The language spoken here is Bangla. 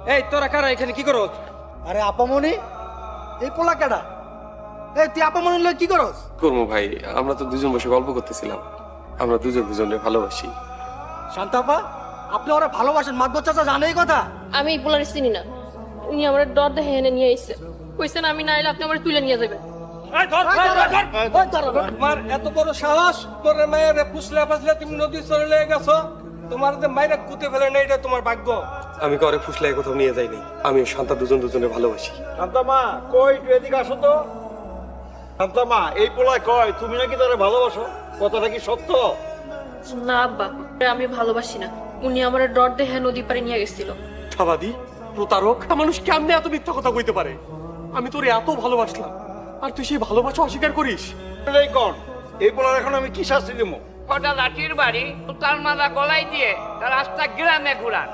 এই তোরা কারা এখানে কি করো? আরে আপামনি, এই পোলা কেডা? এই তুই আপামনির লগে কি করস? করবো ভাই, আমরা তো দুজন বসে গল্প করতেছিলাম। আমরা দুজন দুজনে ভালোবাসি। শান্তাপা, আপনি ওরা ভালোবাসেন, মাতবর চাচা জানে এই কথা? আমি এই পোলার চিনি না, উনি আমার ডর দেখে এনে নিয়ে আইছে, কইছেন আমি না এলে আপনি আমার তুলে নিয়ে যাবেন। তোমার এত বড় সাহস, তোর মায়ের পুষলে পাছলে তুমি নদী চলে গেছো। তোমার যে মায়ের কুতে ফেলে না, এটা তোমার ভাগ্য। আমি কাউরে ফুসলাই কোথাও নিয়ে যাইনি। আমি ও শান্তা দুজন দুজনে ভালোবাসি। শান্তামা কই, তুই এদিকে আসো তো। শান্তামা, এই পোলায় কয় তুমি নাকি তারে ভালোবাসো, কথাটা কি সত্য? না আব্বা, আমি ভালোবাসি না, উনি আমার ডর দেখে নদী পাড়ে নিয়ে গেছিল। মিথ্যাবাদী, প্রতারক। মানুষ কেমনে এত মিথ্যা কথা কইতে পারে? আমি তোরে এত ভালোবাসলাম, আর তুই সেই ভালোবাসা অস্বীকার করিস? এই কোন, এই পোলার এখন আমি কি শাস্তি দেবো? কটা লাঠির বাড়ি তার মাথা গলায় দিয়ে তার রাস্তা গ্রামে ঘুরান।